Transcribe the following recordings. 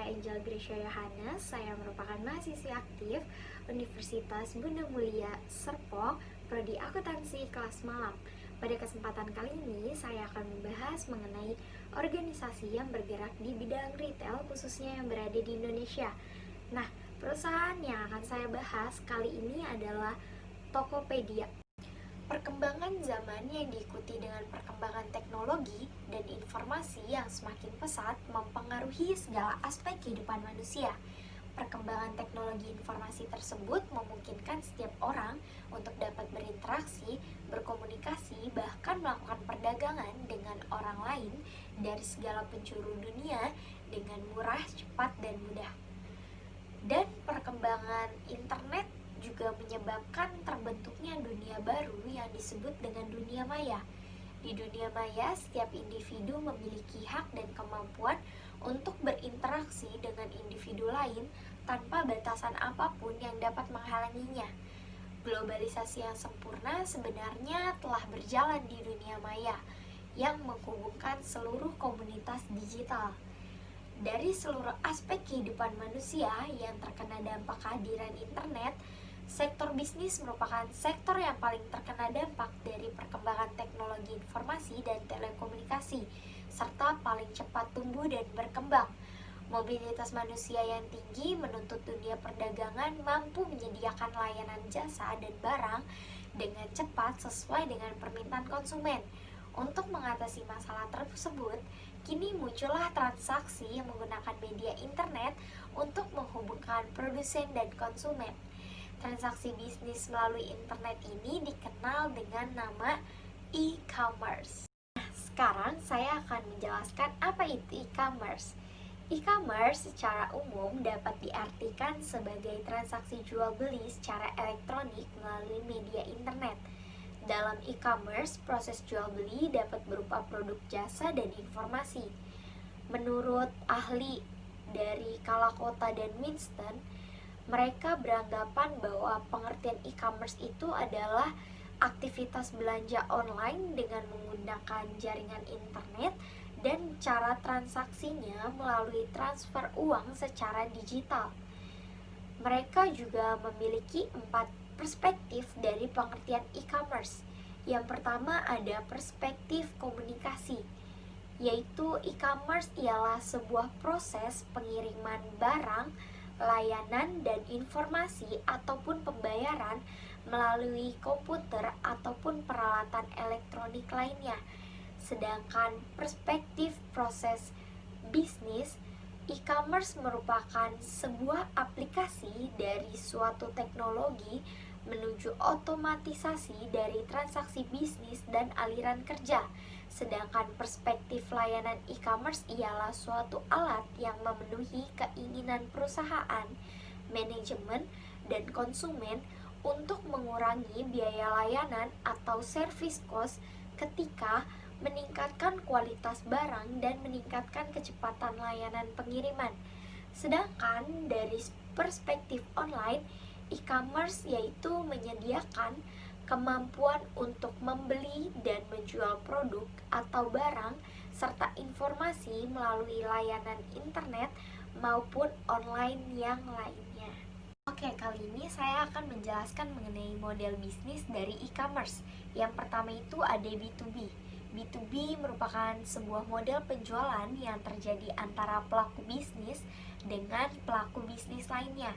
saya Angel Gracia Yohanes. Saya merupakan mahasiswi aktif Universitas Bunda Mulia Serpong, Prodi Akuntansi kelas malam. Pada kesempatan kali ini, saya akan membahas mengenai organisasi yang bergerak di bidang retail, khususnya yang berada di Indonesia. Nah, perusahaan yang akan saya bahas kali ini adalah Tokopedia. Perkembangan zaman yang diikuti dengan perkembangan teknologi dan informasi yang semakin pesat mempengaruhi segala aspek kehidupan manusia. Perkembangan teknologi informasi tersebut memungkinkan setiap orang untuk dapat berinteraksi, berkomunikasi, bahkan melakukan perdagangan dengan orang lain dari segala penjuru dunia dengan murah, cepat, dan mudah. Dan perkembangan internet juga menyebabkan terbentuknya dunia baru yang disebut dengan dunia maya. Di dunia maya, setiap individu memiliki hak dan kemampuan untuk berinteraksi dengan individu lain tanpa batasan apapun yang dapat menghalanginya. Globalisasi yang sempurna sebenarnya telah berjalan di dunia maya yang menghubungkan seluruh komunitas digital. Dari seluruh aspek kehidupan manusia yang terkena dampak kehadiran internet, sektor bisnis merupakan sektor yang paling terkena dampak dari perkembangan teknologi informasi dan telekomunikasi, serta paling cepat tumbuh dan berkembang. Mobilitas manusia yang tinggi menuntut dunia perdagangan mampu menyediakan layanan jasa dan barang dengan cepat sesuai dengan permintaan konsumen. Untuk mengatasi masalah tersebut, kini muncullah transaksi yang menggunakan media internet untuk menghubungkan produsen dan konsumen. Transaksi bisnis melalui internet ini dikenal dengan nama e-commerce. Nah, sekarang saya akan menjelaskan apa itu e-commerce. E-commerce secara umum dapat diartikan sebagai transaksi jual beli secara elektronik melalui media internet. Dalam e-commerce, proses jual beli dapat berupa produk, jasa, dan informasi. Menurut ahli dari Kalakota dan Winston, mereka beranggapan bahwa pengertian e-commerce itu adalah aktivitas belanja online dengan menggunakan jaringan internet dan cara transaksinya melalui transfer uang secara digital. Mereka juga memiliki 4 perspektif dari pengertian e-commerce. Yang pertama ada perspektif komunikasi, yaitu e-commerce ialah sebuah proses pengiriman barang, layanan, dan informasi ataupun pembayaran melalui komputer ataupun peralatan elektronik lainnya. Sedangkan perspektif proses bisnis, e-commerce merupakan sebuah aplikasi dari suatu teknologi menuju otomatisasi dari transaksi bisnis dan aliran kerja. Sedangkan perspektif layanan e-commerce ialah suatu alat yang memenuhi keinginan perusahaan, manajemen, dan konsumen untuk mengurangi biaya layanan atau service cost ketika meningkatkan kualitas barang dan meningkatkan kecepatan layanan pengiriman. Sedangkan dari perspektif online, e-commerce yaitu menyediakan kemampuan untuk membeli dan menjual produk atau barang serta informasi melalui layanan internet maupun online yang lainnya. Oke, kali ini saya akan menjelaskan mengenai model bisnis dari e-commerce. Yang pertama itu ada B2B. B2B merupakan sebuah model penjualan yang terjadi antara pelaku bisnis dengan pelaku bisnis lainnya.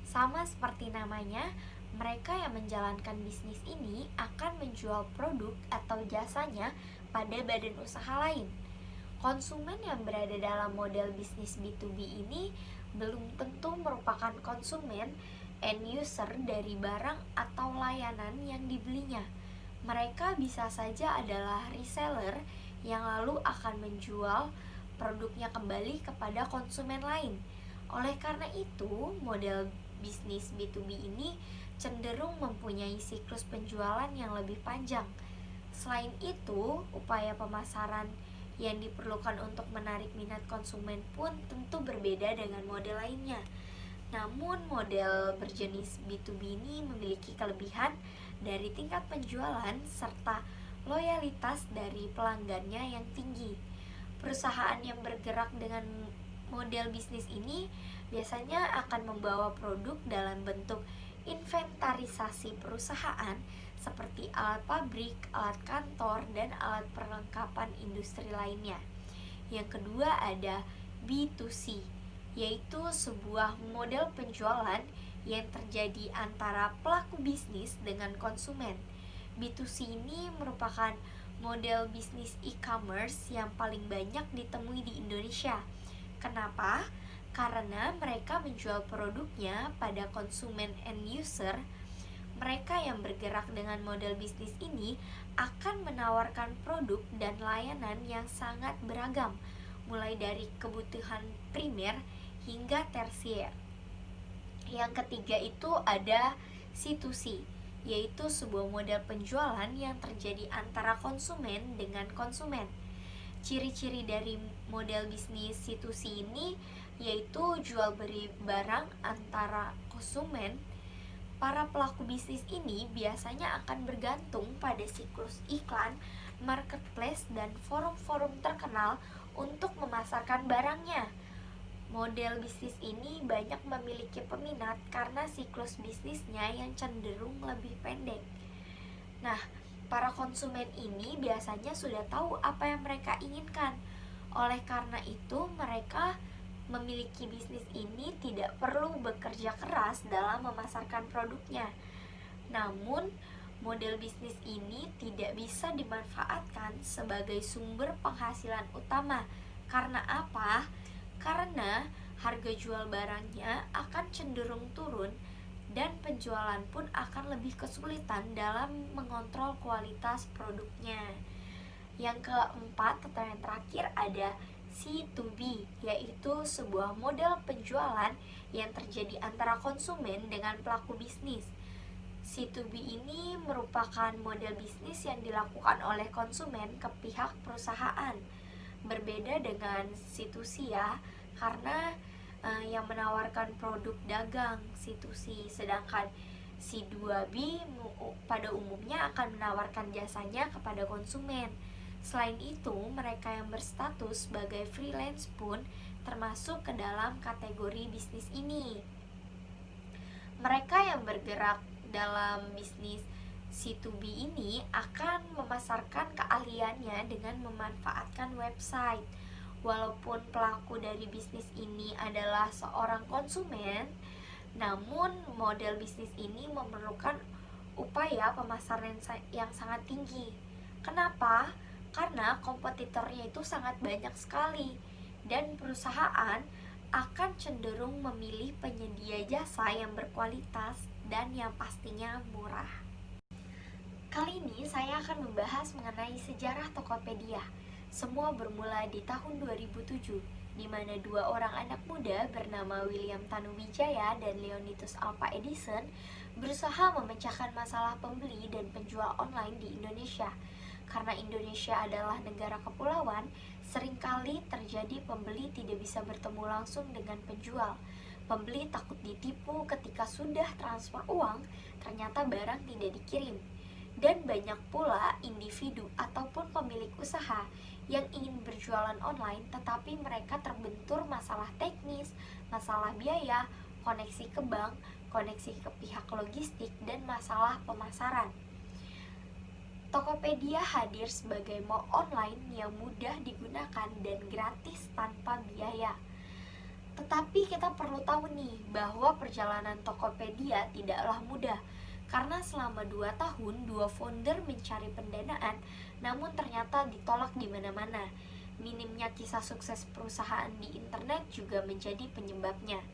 Sama seperti namanya, mereka yang menjalankan bisnis ini akan menjual produk atau jasanya pada badan usaha lain. Konsumen yang berada dalam model bisnis B2B ini belum tentu merupakan konsumen end user dari barang atau layanan yang dibelinya. Mereka bisa saja adalah reseller yang lalu akan menjual produknya kembali kepada konsumen lain. Oleh karena itu, model bisnis B2B ini cenderung mempunyai siklus penjualan yang lebih panjang. Selain itu, upaya pemasaran yang diperlukan untuk menarik minat konsumen pun tentu berbeda dengan model lainnya. Namun, model berjenis B2B ini memiliki kelebihan dari tingkat penjualan serta loyalitas dari pelanggannya yang tinggi. Perusahaan yang bergerak dengan Model bisnis ini biasanya akan membawa produk dalam bentuk inventarisasi perusahaan seperti alat pabrik, alat kantor, dan alat perlengkapan industri lainnya. Yang kedua ada B2C, yaitu sebuah model penjualan yang terjadi antara pelaku bisnis dengan konsumen. B2C ini merupakan model bisnis e-commerce yang paling banyak ditemui di Indonesia. Kenapa? Karena mereka menjual produknya pada konsumen end user. Mereka yang bergerak dengan model bisnis ini akan menawarkan produk dan layanan yang sangat beragam, mulai dari kebutuhan primer hingga tersier. Yang ketiga itu ada C2C, yaitu sebuah model penjualan yang terjadi antara konsumen dengan konsumen. Ciri-ciri dari model bisnis C2C ini yaitu jual beli barang antara konsumen. Para pelaku bisnis ini biasanya akan bergantung pada siklus iklan, marketplace, dan forum-forum terkenal untuk memasarkan barangnya. Model bisnis ini banyak memiliki peminat karena siklus bisnisnya yang cenderung lebih pendek. Nah, para konsumen ini biasanya sudah tahu apa yang mereka inginkan. Oleh karena itu, mereka memiliki bisnis ini tidak perlu bekerja keras dalam memasarkan produknya. Namun, model bisnis ini tidak bisa dimanfaatkan sebagai sumber penghasilan utama. Karena apa? Karena harga jual barangnya akan cenderung turun dan penjualan pun akan lebih kesulitan dalam mengontrol kualitas produknya. Yang keempat atau yang terakhir ada C2B, yaitu sebuah model penjualan yang terjadi antara konsumen dengan pelaku bisnis. C2B ini merupakan model bisnis yang dilakukan oleh konsumen ke pihak perusahaan. Berbeda dengan C2C ya, karena yang menawarkan produk dagang C2C, sedangkan C2B pada umumnya akan menawarkan jasanya kepada konsumen. Selain itu, mereka yang berstatus sebagai freelance pun termasuk ke dalam kategori bisnis ini. Mereka yang bergerak dalam bisnis C2B ini akan memasarkan keahliannya dengan memanfaatkan website. Walaupun pelaku dari bisnis ini adalah seorang konsumen, namun model bisnis ini memerlukan upaya pemasaran yang sangat tinggi. Kenapa? Karena kompetitornya itu sangat banyak sekali dan perusahaan akan cenderung memilih penyedia jasa yang berkualitas dan yang pastinya murah. Kali ini saya akan membahas mengenai sejarah Tokopedia. Semua bermula di tahun 2007, di mana dua orang anak muda bernama William Tanuwijaya dan Leonidas Alva Edison berusaha memecahkan masalah pembeli dan penjual online di Indonesia. Karena Indonesia adalah negara kepulauan, seringkali terjadi pembeli tidak bisa bertemu langsung dengan penjual. Pembeli takut ditipu ketika sudah transfer uang, ternyata barang tidak dikirim. Dan banyak pula individu ataupun pemilik usaha yang ingin berjualan online tetapi mereka terbentur masalah teknis, masalah biaya, koneksi ke bank, koneksi ke pihak logistik, dan masalah pemasaran. Tokopedia hadir sebagai mall online yang mudah digunakan dan gratis tanpa biaya. Tetapi kita perlu tahu nih bahwa perjalanan Tokopedia tidaklah mudah. Karena selama 2 tahun, dua founder mencari pendanaan, namun ternyata ditolak di mana-mana. Minimnya kisah sukses perusahaan di internet juga menjadi penyebabnya.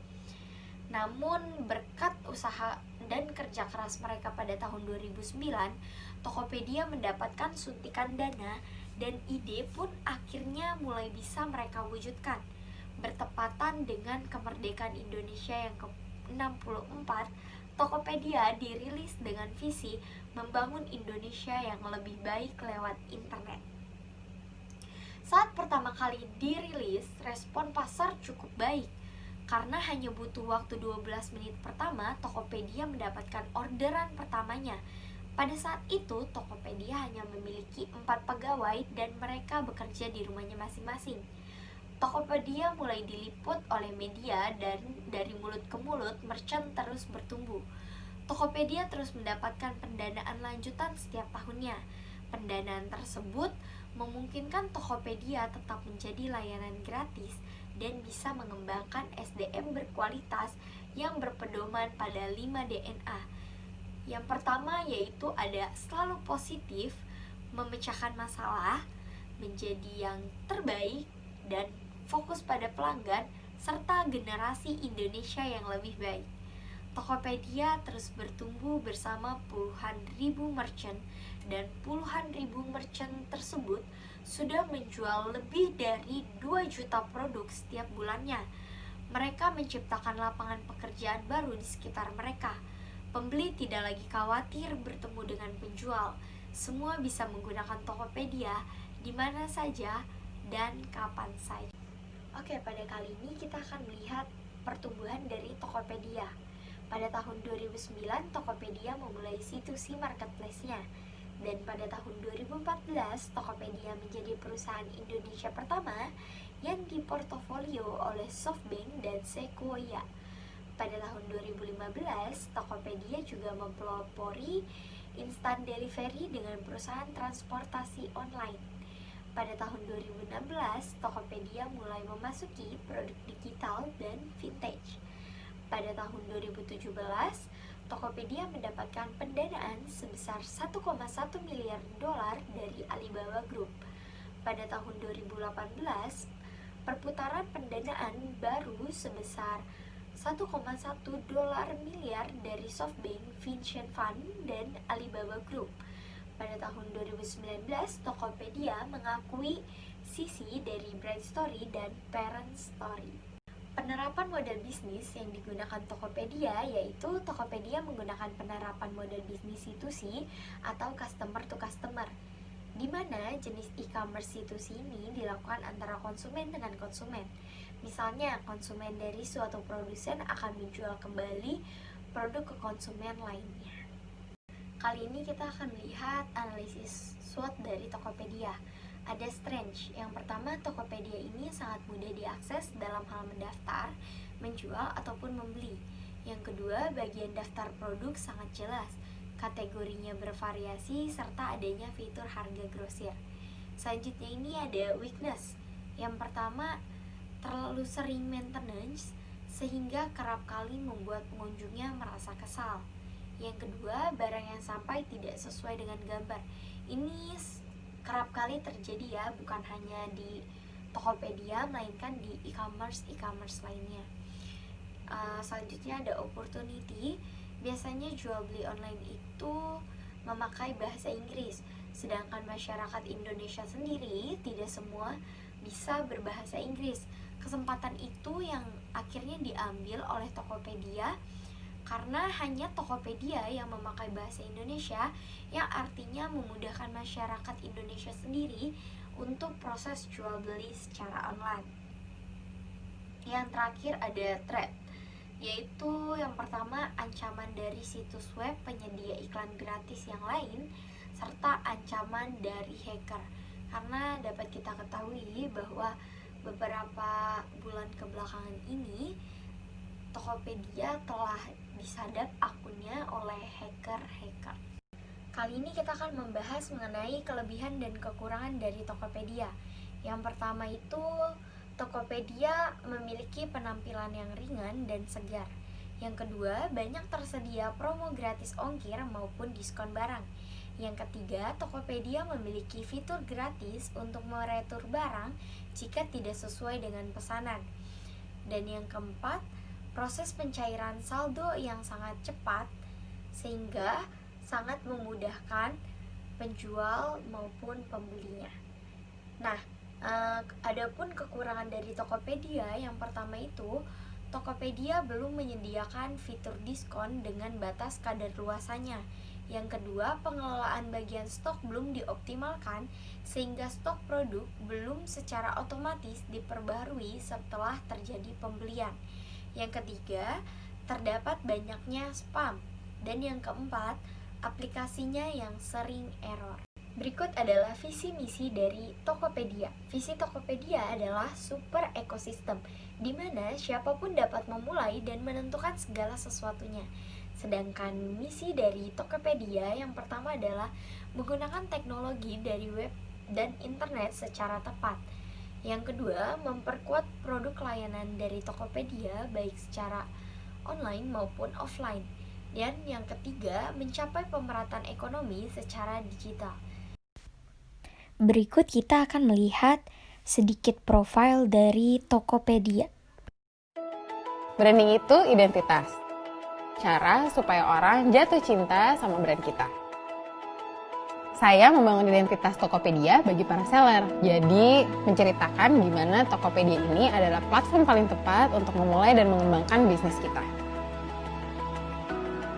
Namun berkat usaha dan kerja keras mereka pada tahun 2009, Tokopedia mendapatkan suntikan dana dan ide pun akhirnya mulai bisa mereka wujudkan. Bertepatan dengan kemerdekaan Indonesia yang ke-64, Tokopedia dirilis dengan visi membangun Indonesia yang lebih baik lewat internet. Saat pertama kali dirilis, respon pasar cukup baik. Karena hanya butuh waktu 12 menit pertama, Tokopedia mendapatkan orderan pertamanya. Pada saat itu, Tokopedia hanya memiliki 4 pegawai dan mereka bekerja di rumahnya masing-masing. Tokopedia mulai diliput oleh media dan dari mulut ke mulut merchant terus bertumbuh. Tokopedia terus mendapatkan pendanaan lanjutan setiap tahunnya. Pendanaan tersebut memungkinkan Tokopedia tetap menjadi layanan gratis dan bisa mengembangkan SDM berkualitas yang berpedoman pada 5 DNA. Yang pertama yaitu ada selalu positif, memecahkan masalah, menjadi yang terbaik, dan fokus pada pelanggan, serta generasi Indonesia yang lebih baik. Tokopedia terus bertumbuh bersama puluhan ribu merchant, dan puluhan ribu merchant tersebut sudah menjual lebih dari 2 juta produk setiap bulannya. Mereka menciptakan lapangan pekerjaan baru di sekitar mereka. Pembeli tidak lagi khawatir bertemu dengan penjual. Semua bisa menggunakan Tokopedia di mana saja dan kapan saja. Oke, pada kali ini kita akan melihat pertumbuhan dari Tokopedia. Pada tahun 2009, Tokopedia memulai situs marketplace-nya. Dan pada tahun 2014, Tokopedia menjadi perusahaan Indonesia pertama yang diportofolio oleh SoftBank dan Sequoia. Pada tahun 2015, Tokopedia juga mempelopori instant delivery dengan perusahaan transportasi online. Pada tahun 2016, Tokopedia mulai memasuki produk digital dan vintage. Pada tahun 2017, Tokopedia mendapatkan pendanaan sebesar 1,1 miliar dolar dari Alibaba Group. Pada tahun 2018, perputaran pendanaan baru sebesar 1,1 dolar miliar dari SoftBank Vision Fund dan Alibaba Group. Pada tahun 2019, Tokopedia mengakui sisi dari Bright Story dan Parent Story. Penerapan model bisnis yang digunakan Tokopedia yaitu Tokopedia menggunakan penerapan model bisnis C2C atau customer to customer, di mana jenis e-commerce C2C ini dilakukan antara konsumen dengan konsumen. Misalnya, konsumen dari suatu produsen akan menjual kembali produk ke konsumen lainnya. Kali ini kita akan melihat analisis SWOT dari Tokopedia. Ada strength. Yang pertama, Tokopedia ini sangat mudah diakses dalam hal mendaftar, menjual, ataupun membeli. Yang kedua, bagian daftar produk sangat jelas. Kategorinya bervariasi serta adanya fitur harga grosir. Selanjutnya ini ada weakness. Yang pertama, terlalu sering maintenance sehingga kerap kali membuat pengunjungnya merasa kesal. Yang kedua, barang yang sampai tidak sesuai dengan gambar. Ini kerap kali terjadi ya, bukan hanya di Tokopedia, melainkan di e-commerce lainnya. Selanjutnya ada opportunity. Biasanya jual beli online itu memakai bahasa Inggris, sedangkan masyarakat Indonesia sendiri tidak semua bisa berbahasa Inggris. Kesempatan itu yang akhirnya diambil oleh Tokopedia karena hanya Tokopedia yang memakai bahasa Indonesia, yang artinya memudahkan masyarakat Indonesia sendiri untuk proses jual beli secara online. Yang terakhir ada threat, yaitu yang pertama ancaman dari situs web penyedia iklan gratis yang lain, serta ancaman dari hacker. Karena dapat kita ketahui bahwa beberapa bulan kebelakangan ini Tokopedia telah disadap akunnya oleh hacker. Kali ini kita akan membahas mengenai kelebihan dan kekurangan dari Tokopedia. Yang pertama itu, Tokopedia memiliki penampilan yang ringan dan segar. Yang kedua, banyak tersedia promo gratis ongkir maupun diskon barang. Yang ketiga, Tokopedia memiliki fitur gratis untuk meretur barang jika tidak sesuai dengan pesanan. Dan yang keempat, proses pencairan saldo yang sangat cepat sehingga sangat memudahkan penjual maupun pembelinya. Nah, adapun kekurangan dari Tokopedia, yang pertama itu Tokopedia belum menyediakan fitur diskon dengan batas kadaluarsanya. Yang kedua, pengelolaan bagian stok belum dioptimalkan sehingga stok produk belum secara otomatis diperbarui setelah terjadi pembelian. Yang ketiga, terdapat banyaknya spam. Dan yang keempat, aplikasinya yang sering error. Berikut adalah visi misi dari Tokopedia. Visi Tokopedia adalah super ekosistem, di mana siapapun dapat memulai dan menentukan segala sesuatunya. Sedangkan misi dari Tokopedia yang pertama adalah menggunakan teknologi dari web dan internet secara tepat. Yang kedua, memperkuat produk layanan dari Tokopedia baik secara online maupun offline. Dan yang ketiga, mencapai pemerataan ekonomi secara digital. Berikut kita akan melihat sedikit profil dari Tokopedia. Branding itu identitas. Cara supaya orang jatuh cinta sama brand kita. Saya membangun identitas Tokopedia bagi para seller. Jadi, menceritakan gimana Tokopedia ini adalah platform paling tepat untuk memulai dan mengembangkan bisnis kita.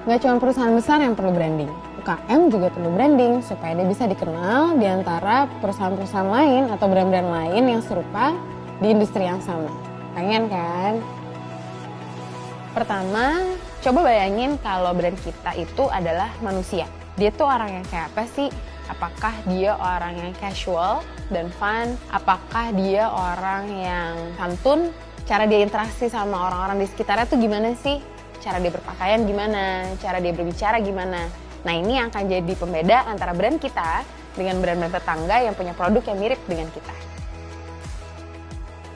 Nggak cuma perusahaan besar yang perlu branding, UKM juga perlu branding supaya dia bisa dikenal di antara perusahaan-perusahaan lain atau brand-brand lain yang serupa di industri yang sama. Pengen kan? Pertama, coba bayangin kalau brand kita itu adalah manusia. Dia tuh orang yang kayak apa sih? Apakah dia orang yang casual dan fun? Apakah dia orang yang santun? Cara dia interaksi sama orang-orang di sekitarnya tuh gimana sih? Cara dia berpakaian gimana? Cara dia berbicara gimana? Nah, ini yang akan jadi pembeda antara brand kita dengan brand-brand tetangga yang punya produk yang mirip dengan kita.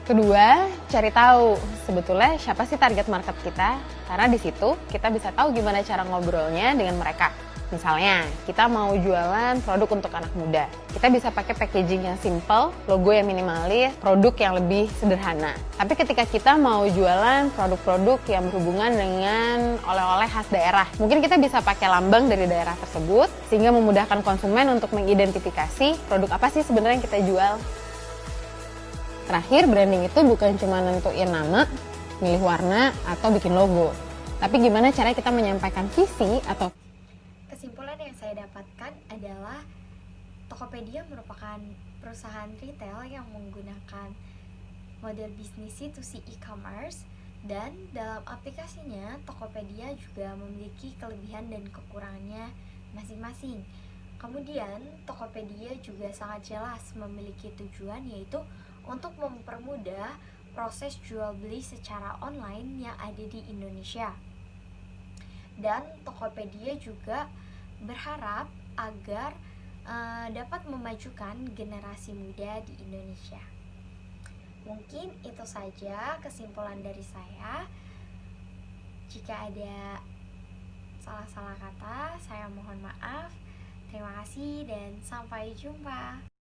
Kedua, cari tahu sebetulnya siapa sih target market kita, karena di situ kita bisa tahu gimana cara ngobrolnya dengan mereka. Misalnya, kita mau jualan produk untuk anak muda. Kita bisa pakai packaging yang simple, logo yang minimalis, produk yang lebih sederhana. Tapi ketika kita mau jualan produk-produk yang berhubungan dengan oleh-oleh khas daerah, mungkin kita bisa pakai lambang dari daerah tersebut, sehingga memudahkan konsumen untuk mengidentifikasi produk apa sih sebenarnya yang kita jual. Terakhir, branding itu bukan cuma nentuin nama, milih warna, atau bikin logo. Tapi gimana caranya kita menyampaikan visi atau Kesimpulan yang saya dapatkan adalah Tokopedia merupakan perusahaan retail yang menggunakan model bisnis C2C e-commerce, dan dalam aplikasinya Tokopedia juga memiliki kelebihan dan kekurangannya masing-masing. Kemudian Tokopedia juga sangat jelas memiliki tujuan, yaitu untuk mempermudah proses jual beli secara online yang ada di Indonesia. Dan Tokopedia juga berharap agar dapat memajukan generasi muda di Indonesia. Mungkin itu saja kesimpulan dari saya. Jika ada salah-salah kata, saya mohon maaf. Terima kasih dan sampai jumpa.